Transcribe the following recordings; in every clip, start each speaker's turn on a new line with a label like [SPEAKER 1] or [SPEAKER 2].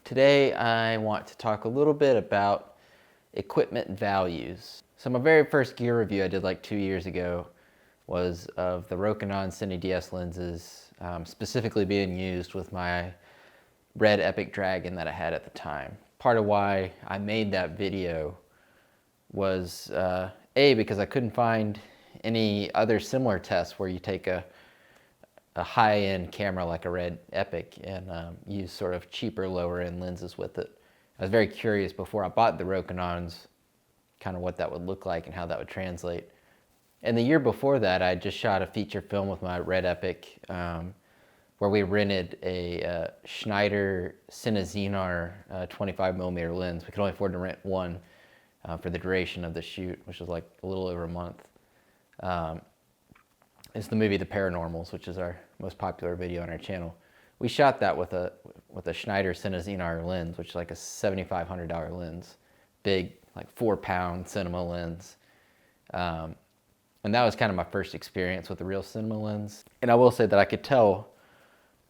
[SPEAKER 1] Today I want to talk a little bit about equipment values. So my very first gear review I did like 2 years ago was of the Canon Cine DS lenses, specifically being used with my red Epic Dragon that I had at the time. Part of why I made that video was because I couldn't find any other similar tests where you take a high-end camera like a red Epic and use sort of cheaper, lower-end lenses with it. I was very curious before I bought the Rokinons kind of what that would look like and how that would translate. And the year before that, I just shot a feature film with my red Epic where we rented a Schneider Cinematography 25mm lens. We could only afford to rent one for the duration of the shoot, which was like a little over a month. It's the movie The Paranormals, which is our most popular video on our channel. We shot that with a Schneider Cinematography lens, which is like a $7,500 lens, big, like 4-pound cinema lens. And that was kind of my first experience with the real cinema lens. And I will say that I could tell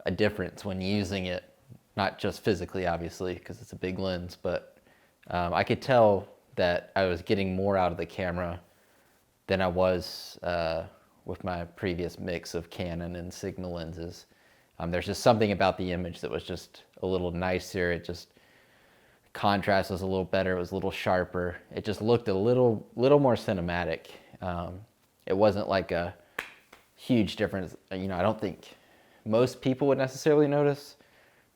[SPEAKER 1] a difference when using it, not just physically, obviously, because it's a big lens, but I could tell that I was getting more out of the camera than I was with my previous mix of Canon and Sigma lenses. There's just something about the image that was just a little nicer. It just, contrast was a little better. It was a little sharper. It just looked a little more cinematic. It wasn't like a huge difference. You know, I don't think most people would necessarily notice,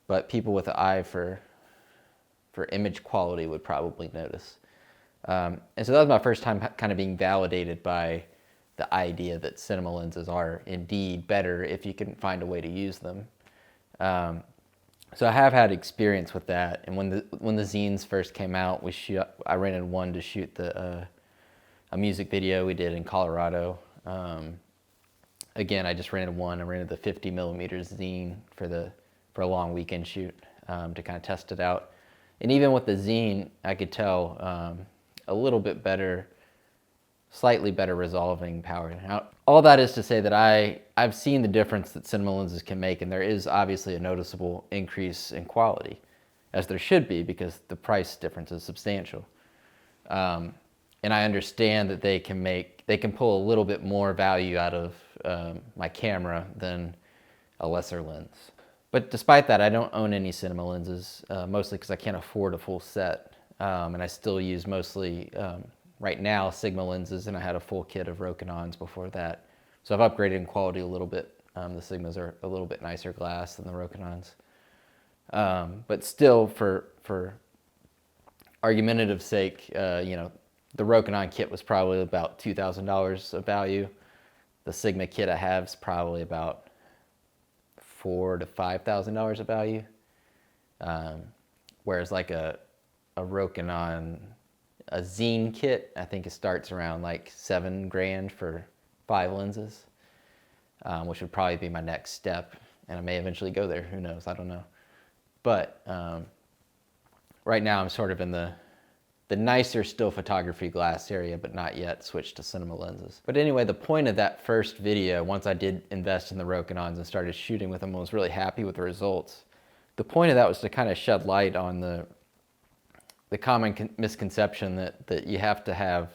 [SPEAKER 1] but people with an eye for image quality would probably notice. And so that was my first time kind of being validated by the idea that cinema lenses are indeed better if you can find a way to use them. So I have had experience with that. And when the zines first came out, I rented one to shoot a music video we did in Colorado. Again, I just rented one. I rented the 50mm zine for a long weekend shoot to kind of test it out. And even with the zine, I could tell a little bit better, slightly better resolving power. Now, all that is to say that I've seen the difference that cinema lenses can make, and there is obviously a noticeable increase in quality, as there should be, because the price difference is substantial. And I understand that they can pull a little bit more value out of my camera than a lesser lens. But despite that, I don't own any cinema lenses, mostly because I can't afford a full set. And I still use mostly, right now, Sigma lenses, and I had a full kit of Rokinons before that. So I've upgraded in quality a little bit. The Sigmas are a little bit nicer glass than the Rokinons. But still, for argumentative sake, you know, the Rokinon kit was probably about $2,000 of value. The Sigma kit I have is probably about $4,000 to $5,000 of value. Whereas like a Rokinon, a zine kit, I think it starts around like $7,000 for 5 lenses, which would probably be my next step. And I may eventually go there, who knows, I don't know. But right now I'm sort of in the nicer still photography glass area, but not yet switched to cinema lenses. But anyway, the point of that first video, once I did invest in the Rokinons and started shooting with them, I was really happy with the results. The point of that was to kind of shed light on the common misconception that you have to have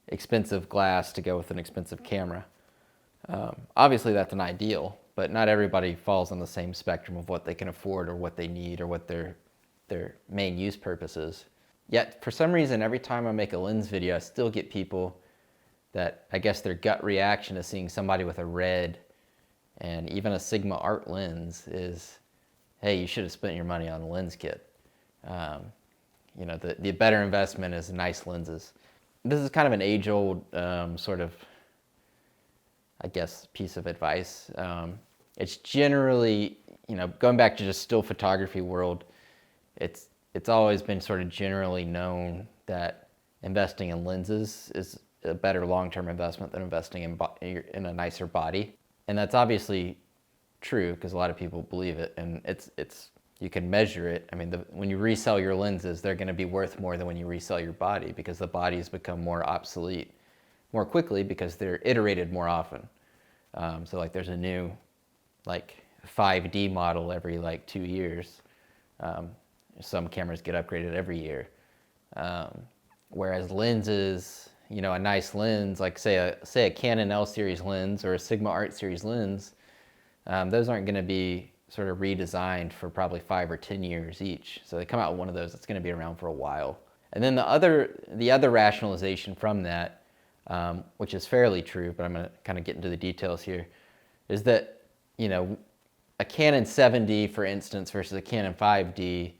[SPEAKER 1] expensive glass to go with an expensive camera. Obviously that's an ideal, but not everybody falls on the same spectrum of what they can afford or what they need or what their main use purpose is. Yet, for some reason, every time I make a lens video, I still get people that, I guess their gut reaction to seeing somebody with a red and even a Sigma art lens is, hey, you should have spent your money on a lens kit. You know, the better investment is nice lenses. This is kind of an age-old sort of, I guess, piece of advice. It's generally, you know, going back to just still photography world, it's always been sort of generally known that investing in lenses is a better long-term investment than investing in a nicer body. And that's obviously true because a lot of people believe it, and you can measure it. I mean, when you resell your lenses, they're going to be worth more than when you resell your body because the bodies become more obsolete more quickly because they're iterated more often. So like there's a new like 5D model every like 2 years. Some cameras get upgraded every year. Whereas lenses, you know, a nice lens, like say a Canon L series lens or a Sigma Art series lens, those aren't going to be sort of redesigned for probably 5 or 10 years each. So they come out with one of those that's going to be around for a while. And then the other rationalization from that, which is fairly true, but I'm going to kind of get into the details here, is that, you know, a Canon 7D, for instance, versus a Canon 5D,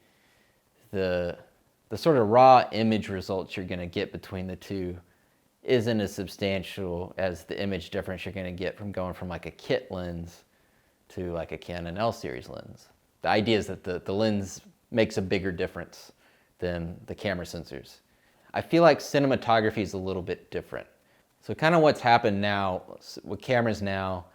[SPEAKER 1] the sort of raw image results you're going to get between the two isn't as substantial as the image difference you're going to get from going from like a kit lens to like a Canon L series lens. The idea is that the lens makes a bigger difference than the camera sensors. I feel like cinematography is a little bit different. So kind of what's happened now with cameras now,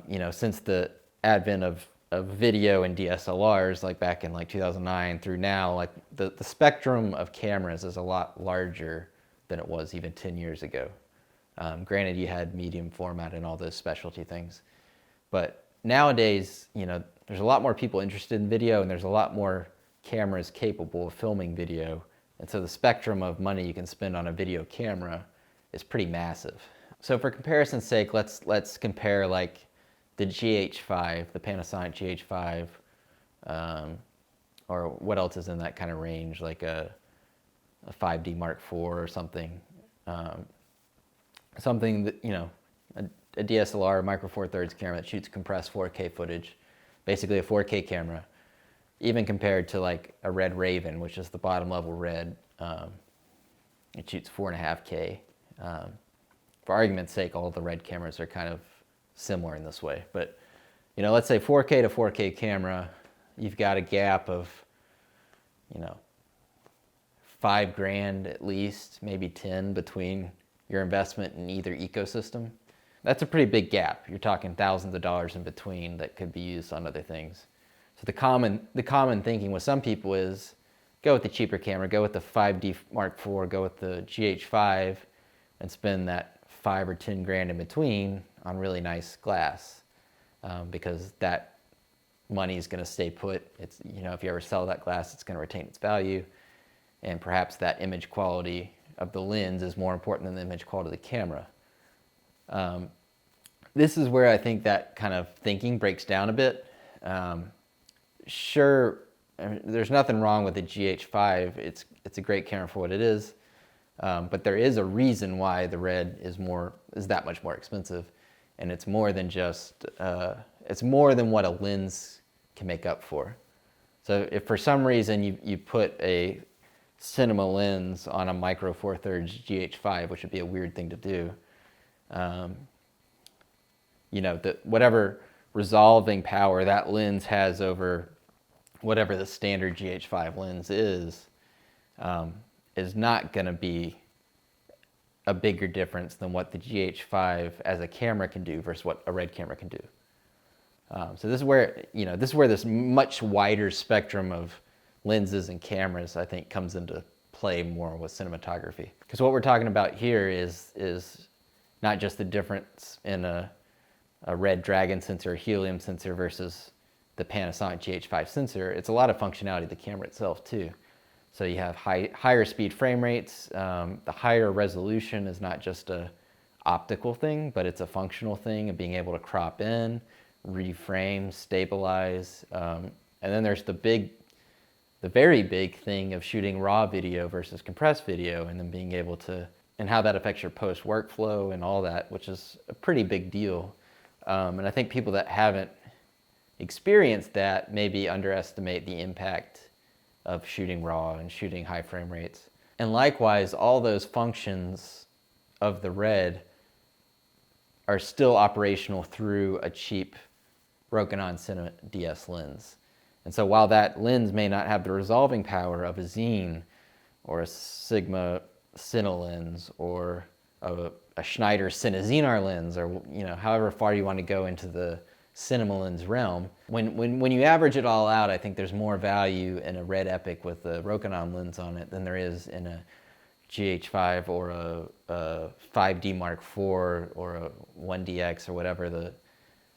[SPEAKER 1] you know, since the advent of video and DSLRs, like back in like 2009 through now, like the spectrum of cameras is a lot larger than it was even 10 years ago. Granted, you had medium format and all those specialty things. But nowadays, you know, there's a lot more people interested in video and there's a lot more cameras capable of filming video. And so the spectrum of money you can spend on a video camera is pretty massive. So for comparison's sake, let's compare like the GH5, the Panasonic GH5, or what else is in that kind of range, like a 5D Mark IV or something. Something that, you know, a DSLR, micro four thirds camera that shoots compressed 4K footage, basically a 4K camera, even compared to like a Red Raven, which is the bottom level Red. It shoots 4.5K. For argument's sake, all the Red cameras are kind of similar in this way. But, you know, let's say 4K to 4K camera, you've got a gap of, you know, $5,000 at least, maybe 10 between your investment in either ecosystem. That's a pretty big gap. You're talking thousands of dollars in between that could be used on other things. So the common thinking with some people is go with the cheaper camera, go with the 5D Mark IV, go with the GH5, and spend that 5 or 10 grand in between on really nice glass, because that money is going to stay put. It's, you know, if you ever sell that glass, it's going to retain its value, and perhaps that image quality of the lens is more important than the image quality of the camera. This is where I think that kind of thinking breaks down a bit. Sure, there's nothing wrong with the GH5. It's a great camera for what it is, but there is a reason why the Red is that much more expensive, and it's more than just it's more than what a lens can make up for. So if for some reason you put a cinema lens on a micro four thirds GH5, which would be a weird thing to do, you know, whatever resolving power that lens has over whatever the standard GH5 lens is not going to be a bigger difference than what the GH5 as a camera can do versus what a Red camera can do. So this is where, you know, this much wider spectrum of lenses and cameras, I think, comes into play more with cinematography. Because what we're talking about here is not just the difference in a Red Dragon sensor, helium sensor versus the Panasonic GH5 sensor. It's a lot of functionality of the camera itself too. So you have higher speed frame rates. The higher resolution is not just a optical thing, but it's a functional thing of being able to crop in, reframe, stabilize. And then there's the very big thing of shooting raw video versus compressed video, and then being able to, and how that affects your post workflow and all that, which is a pretty big deal. And I think people that haven't experienced that maybe underestimate the impact of shooting raw and shooting high frame rates. And likewise, all those functions of the Red are still operational through a cheap Rokinon Cinema DS lens. And so while that lens may not have the resolving power of a Zine or a Sigma Cine lens or a Schneider Cine-Xenar lens, or, you know, however far you want to go into the cinema lens realm, when you average it all out, I think there's more value in a Red Epic with a Rokinon lens on it than there is in a GH5 or a 5D Mark IV or a 1DX or whatever the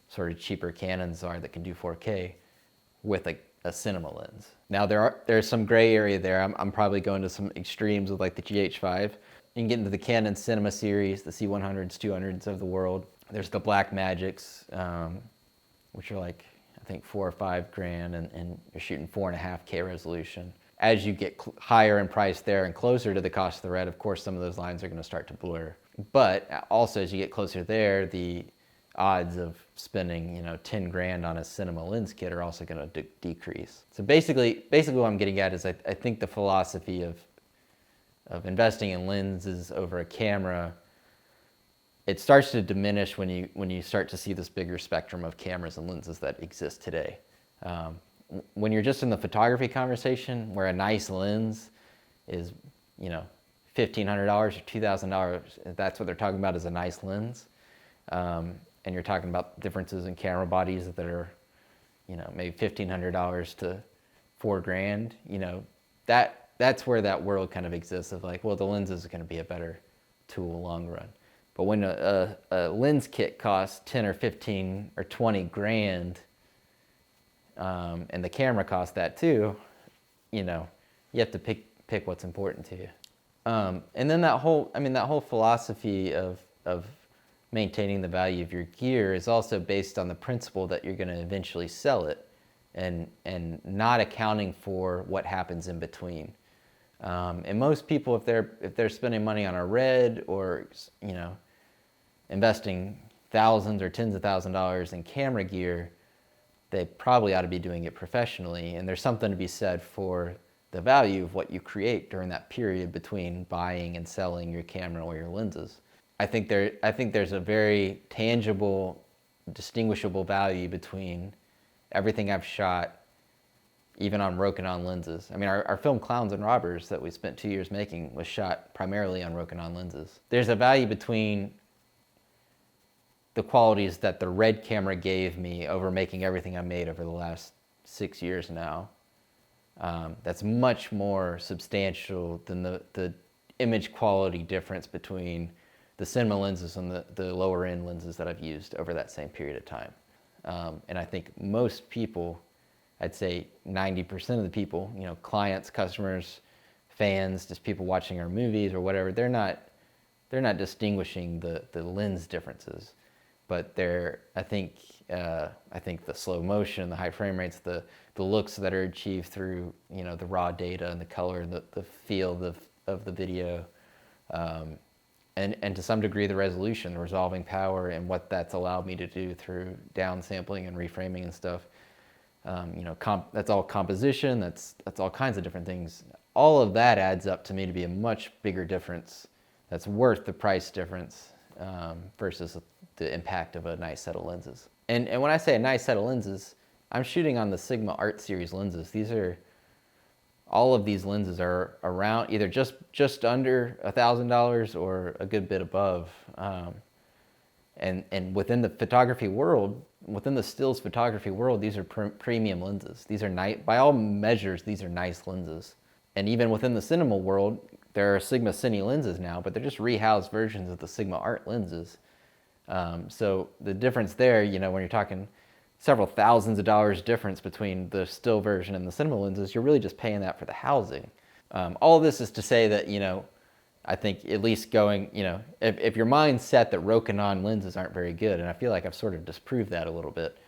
[SPEAKER 1] sort of cheaper Canons are that can do 4K with a cinema lens. Now there's some gray area there. I'm probably going to some extremes with like the GH5. You can get into the Canon Cinema series, the C100s, 200s of the world. There's the Black Magics, which are like, I think 4 or 5 grand, and you're shooting 4.5K resolution. As you get higher in price there and closer to the cost of the red, of course, some of those lines are going to start to blur. But also, as you get closer there, the odds of spending 10 grand on a cinema lens kit are also going to decrease. So basically what I'm getting at is I think the philosophy of investing in lenses over a camera, it starts to diminish when you start to see this bigger spectrum of cameras and lenses that exist today. When you're just in the photography conversation, where a nice lens is, $1,500 or $2,000, that's what they're talking about is a nice lens. And you're talking about differences in camera bodies that are, maybe $1,500 to $4 grand. That's where that world kind of exists of like, well, the lens is going to be a better tool long run. But when a lens kit costs 10 or 15 or 20 grand, and the camera costs that too, you have to pick what's important to you. And then that whole philosophy of maintaining the value of your gear is also based on the principle that you're going to eventually sell it, and not accounting for what happens in between. And most people, if they're spending money on a red or investing thousands or tens of thousands of dollars in camera gear, they probably ought to be doing it professionally. And there's something to be said for the value of what you create during that period between buying and selling your camera or your lenses. I think there's a very tangible, distinguishable value between everything I've shot, even on Rokinon lenses. I mean, our film Clowns and Robbers that we spent 2 years making was shot primarily on Rokinon lenses. There's a value between the qualities that the red camera gave me over making everything I made over the last 6 years now. That's much more substantial than the image quality difference between the cinema lenses and the lower end lenses that I've used over that same period of time. And I think most people, I'd say 90% of the people, clients, customers, fans, just people watching our movies or whatever, they're not distinguishing the lens differences. But I think the slow motion, the high frame rates, the looks that are achieved through the raw data and the color, the feel of the video, and to some degree the resolution, the resolving power, and what that's allowed me to do through downsampling and reframing and stuff. That's all composition. That's all kinds of different things. All of that adds up to me to be a much bigger difference. That's worth the price difference versus the impact of a nice set of lenses. And when I say a nice set of lenses, I'm shooting on the Sigma Art Series lenses. All of these lenses are around either just under $1,000 or a good bit above. And within the photography world, within the stills photography world, these are premium lenses. These are nice, by all measures, these are nice lenses. And even within the cinema world, there are Sigma Cine lenses now, but they're just rehoused versions of the Sigma Art lenses. So the difference there, when you're talking several thousands of dollars difference between the still version and the cinema lenses, you're really just paying that for the housing. All of this is to say that, I think at least going, if your mind's set that Rokinon lenses aren't very good, and I feel like I've sort of disproved that a little bit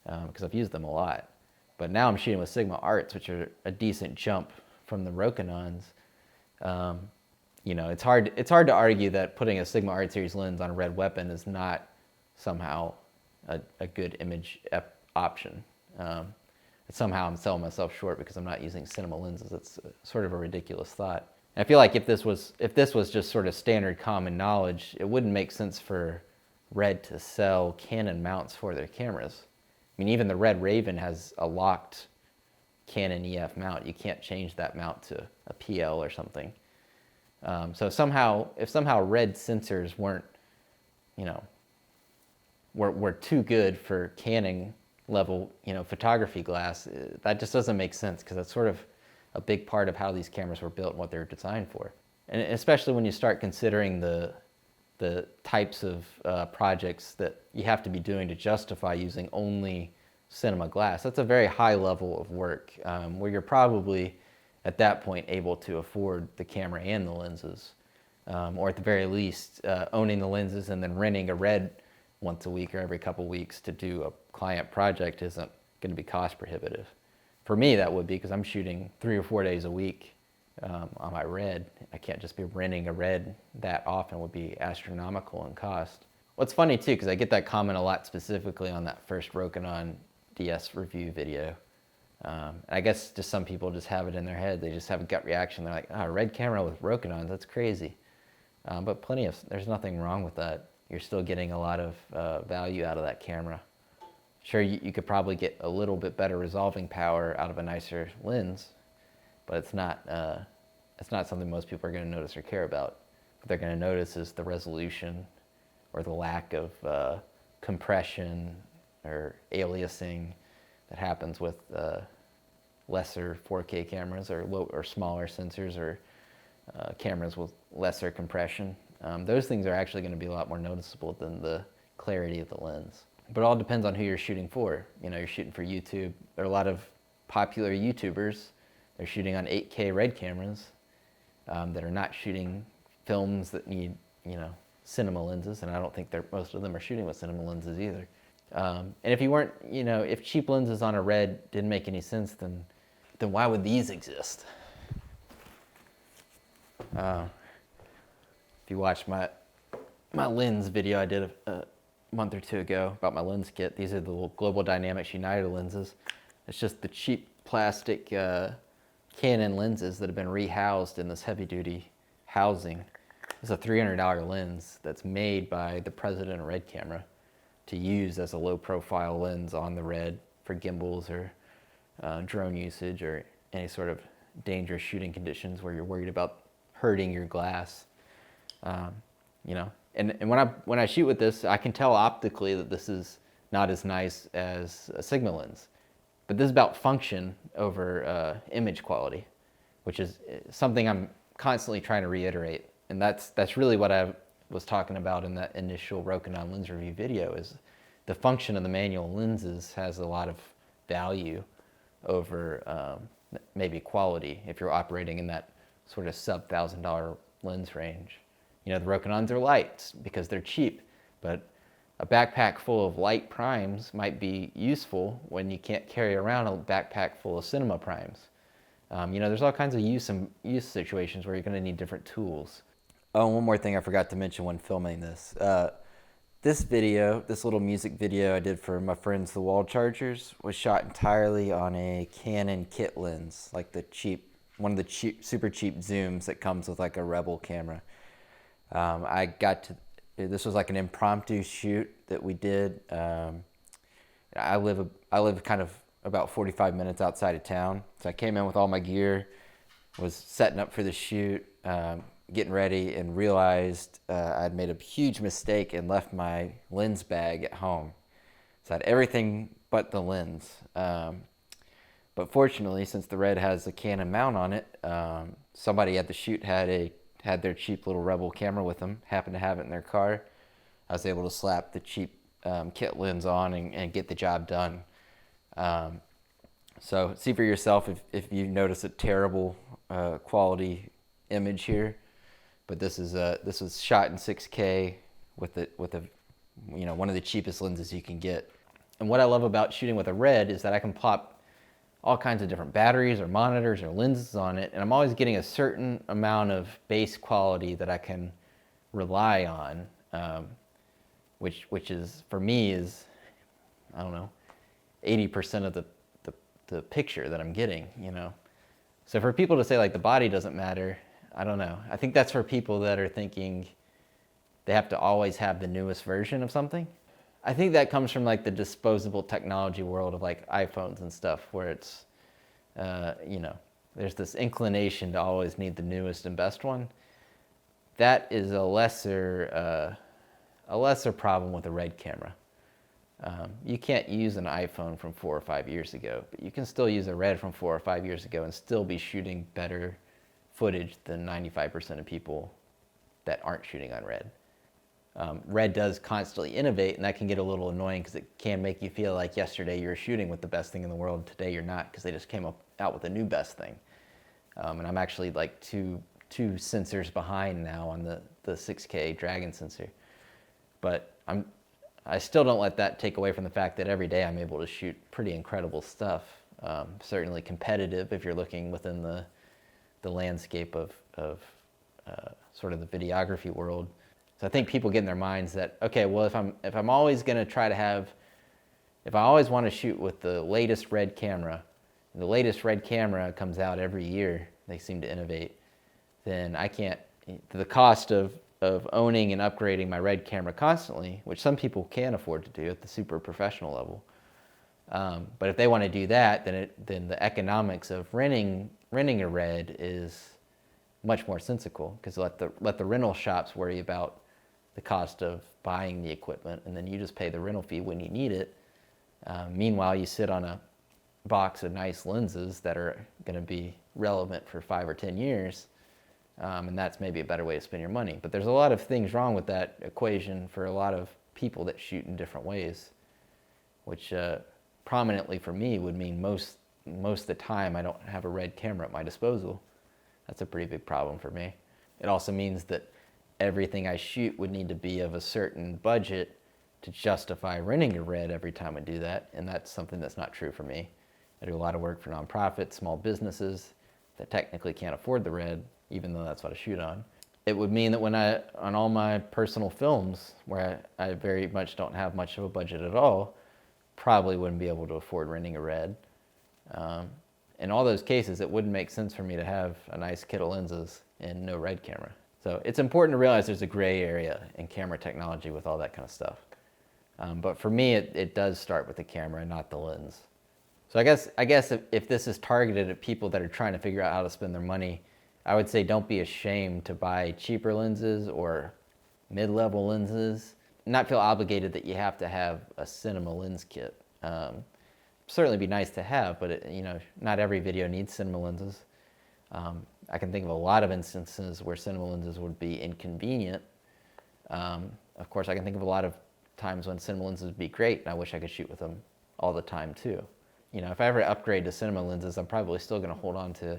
[SPEAKER 1] because I've used them a lot. But now I'm shooting with Sigma Arts, which are a decent jump from the Rokinons. It's hard to argue that putting a Sigma Art Series lens on a red weapon is not somehow a good image option. Somehow I'm selling myself short because I'm not using cinema lenses. It's sort of a ridiculous thought. And I feel like if this was just sort of standard common knowledge, it wouldn't make sense for Red to sell Canon mounts for their cameras. I mean, even the Red Raven has a locked Canon EF mount. You can't change that mount to a PL or something. So if somehow Red sensors weren't, were too good for Canon level, photography glass, that just doesn't make sense because that's sort of a big part of how these cameras were built and what they're designed for. And especially when you start considering the types of projects that you have to be doing to justify using only cinema glass. That's a very high level of work where you're probably at that point able to afford the camera and the lenses, or at the very least owning the lenses and then renting a red once a week or every couple weeks to do a client project isn't going to be cost prohibitive. For me, that would be, because I'm shooting 3 or 4 days a week on my red. I can't just be renting a red that often. It would be astronomical in cost. What's funny too, because I get that comment a lot specifically on that first Rokinon DS review video. I guess just some people just have it in their head. They just have a gut reaction. They're like, oh, red camera with Rokinons, that's crazy. But there's nothing wrong with that. You're still getting a lot of value out of that camera. Sure, you could probably get a little bit better resolving power out of a nicer lens, but it's not something most people are going to notice or care about. What they're going to notice is the resolution or the lack of compression or aliasing that happens with lesser 4K cameras or smaller sensors or cameras with lesser compression. Those things are actually going to be a lot more noticeable than the clarity of the lens. But it all depends on who you're shooting for. You're shooting for YouTube. There are a lot of popular YouTubers. They're shooting on 8K red cameras that are not shooting films that need, cinema lenses, and I don't think most of them are shooting with cinema lenses either. And if you weren't, if cheap lenses on a red didn't make any sense, then why would these exist? If you watched my lens video I did a month or two ago about my lens kit, these are the little Global Dynamics United lenses. It's just the cheap plastic Canon lenses that have been rehoused in this heavy-duty housing. It's a $300 lens that's made by the President Red camera to use as a low-profile lens on the red for gimbals or drone usage or any sort of dangerous shooting conditions where you're worried about hurting your glass. And when I shoot with this, I can tell optically that this is not as nice as a Sigma lens. But this is about function over image quality, which is something I'm constantly trying to reiterate. And that's really what I was talking about in that initial Rokinon lens review video, is the function of the manual lenses has a lot of value over maybe quality if you're operating in that sort of sub-$1,000 lens range. The Rokinons are light because they're cheap, but a backpack full of light primes might be useful when you can't carry around a backpack full of cinema primes. There's all kinds of use situations where you're going to need different tools. Oh, and one more thing I forgot to mention when filming this. This little music video I did for my friends, the Wall Chargers, was shot entirely on a Canon kit lens, like one of the super cheap zooms that comes with like a Rebel camera. This was like an impromptu shoot that we did. I live kind of about 45 minutes outside of town. So I came in with all my gear, was setting up for the shoot, getting ready, and realized I'd made a huge mistake and left my lens bag at home. So I had everything but the lens. But fortunately, since the Red has a Canon mount on it, somebody at the shoot had their cheap little Rebel camera with them, happened to have it in their car. I was able to slap the cheap kit lens on and get the job done. So see for yourself if you notice a terrible quality image here. But this was shot in 6K with one of the cheapest lenses you can get. And what I love about shooting with a Red is that I can plop all kinds of different batteries or monitors or lenses on it, and I'm always getting a certain amount of base quality that I can rely on, which is, for me, is, I don't know, 80% of the picture that I'm getting, So for people to say like the body doesn't matter, I don't know. I think that's for people that are thinking they have to always have the newest version of something. I think that comes from like the disposable technology world of like iPhones and stuff, where it's, there's this inclination to always need the newest and best one. That is a lesser problem with a Red camera. You can't use an iPhone from 4 or 5 years ago, but you can still use a Red from 4 or 5 years ago and still be shooting better footage than 95% of people that aren't shooting on Red. Red does constantly innovate, and that can get a little annoying because it can make you feel like yesterday you were shooting with the best thing in the world, today you're not because they just came out with a new best thing. And I'm actually like two sensors behind now on the 6K Dragon sensor. But I still don't let that take away from the fact that every day I'm able to shoot pretty incredible stuff. Certainly competitive if you're looking within the landscape of sort of the videography world. So I think people get in their minds that, okay, well, if I'm always going to try to have, if I always want to shoot with the latest Red camera, and the latest Red camera comes out every year, they seem to innovate, then I can't, the cost of owning and upgrading my Red camera constantly, which some people can afford to do at the super professional level. But if they want to do that, then the economics of renting a Red is much more sensical, because let the rental shops worry about the cost of buying the equipment, and then you just pay the rental fee when you need it. Meanwhile, you sit on a box of nice lenses that are going to be relevant for 5 or 10 years, and that's maybe a better way to spend your money. But there's a lot of things wrong with that equation for a lot of people that shoot in different ways, which prominently for me would mean most of the time I don't have a Red camera at my disposal. That's a pretty big problem for me. It also means that everything I shoot would need to be of a certain budget to justify renting a Red every time I do that, and that's something that's not true for me. I do a lot of work for nonprofits, small businesses that technically can't afford the Red, even though that's what I shoot on. It would mean that on all my personal films, where I very much don't have much of a budget at all, probably wouldn't be able to afford renting a Red. In all those cases, it wouldn't make sense for me to have a nice kit of lenses and no Red camera. So it's important to realize there's a gray area in camera technology with all that kind of stuff. But for me, it does start with the camera, not the lens. So I guess if this is targeted at people that are trying to figure out how to spend their money, I would say don't be ashamed to buy cheaper lenses or mid-level lenses. Not feel obligated that you have to have a cinema lens kit. Certainly be nice to have, but not every video needs cinema lenses. I can think of a lot of instances where cinema lenses would be inconvenient. Of course, I can think of a lot of times when cinema lenses would be great, and I wish I could shoot with them all the time too. If I ever upgrade to cinema lenses, I'm probably still going to hold on to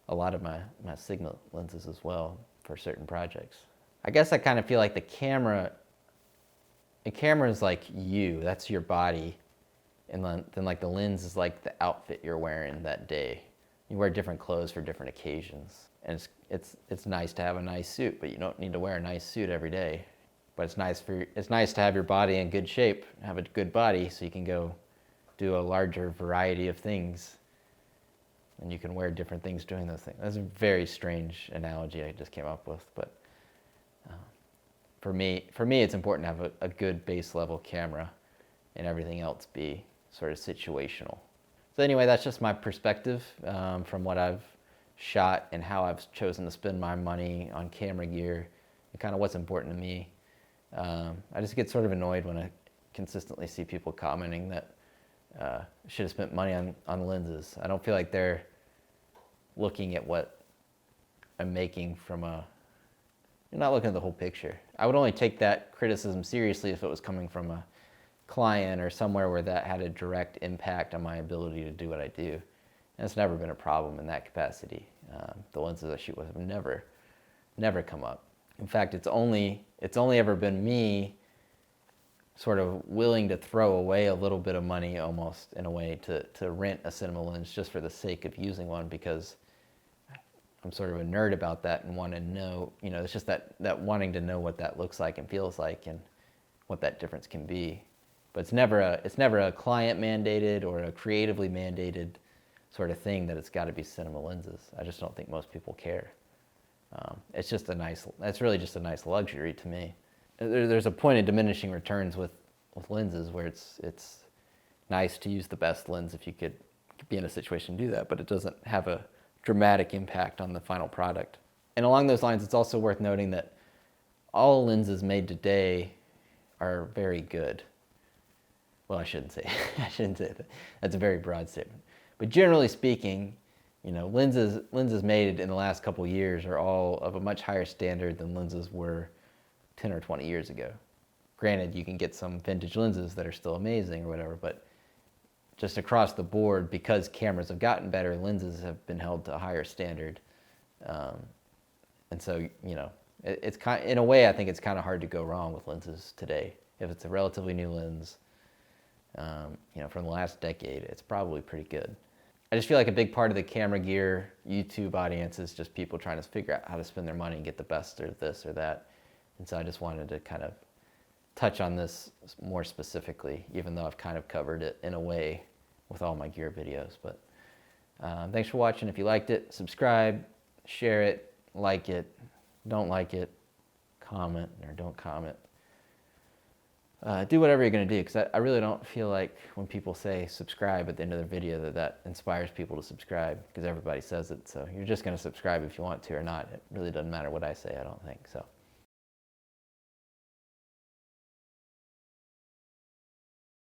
[SPEAKER 1] a lot of my Sigma lenses as well for certain projects. I guess I kind of feel like the camera is like you, that's your body, and then like the lens is like the outfit you're wearing that day. You wear different clothes for different occasions, and it's nice to have a nice suit, but you don't need to wear a nice suit every day. But it's nice to have your body in good shape, have a good body, so you can go do a larger variety of things, and you can wear different things doing those things. That's a very strange analogy I just came up with, but for me, it's important to have a good base level camera, and everything else be sort of situational. So anyway, that's just my perspective from what I've shot and how I've chosen to spend my money on camera gear and kind of what's important to me. I just get sort of annoyed when I consistently see people commenting that I should have spent money on lenses. I don't feel like they're looking at what I'm making from you're not looking at the whole picture. I would only take that criticism seriously if it was coming from a client or somewhere where that had a direct impact on my ability to do what I do. And it's never been a problem in that capacity. The lenses I shoot with have never come up. In fact, it's only ever been me sort of willing to throw away a little bit of money almost in a way to rent a cinema lens just for the sake of using one, because I'm sort of a nerd about that and want to know, it's just that wanting to know what that looks like and feels like and what that difference can be. But it's never a client mandated or a creatively mandated sort of thing that it's got to be cinema lenses. I just don't think most people care. It's really just a nice luxury to me. There's a point of diminishing returns with lenses where it's nice to use the best lens if you could be in a situation to do that, but it doesn't have a dramatic impact on the final product. And along those lines, it's also worth noting that all lenses made today are very good. Well, I shouldn't say that. That's a very broad statement. But generally speaking, lenses made in the last couple of years are all of a much higher standard than lenses were 10 or 20 years ago. Granted, you can get some vintage lenses that are still amazing or whatever, but just across the board, because cameras have gotten better, lenses have been held to a higher standard. And so, you know, it's kind, in a way, I think it's kind of hard to go wrong with lenses today. If it's a relatively new lens, you know, from the last decade, it's probably pretty good. I just feel like a big part of the camera gear YouTube audience is just people trying to figure out how to spend their money and get the best or this or that. And so I just wanted to kind of touch on this more specifically, even though I've kind of covered it in a way with all my gear videos. But thanks for watching. If you liked it, subscribe, share it, like it, don't like it, comment or don't comment. Do whatever you're going to do, because I really don't feel like when people say subscribe at the end of their video that inspires people to subscribe, because everybody says it. So you're just going to subscribe if you want to or not. It really doesn't matter what I say, I don't think. So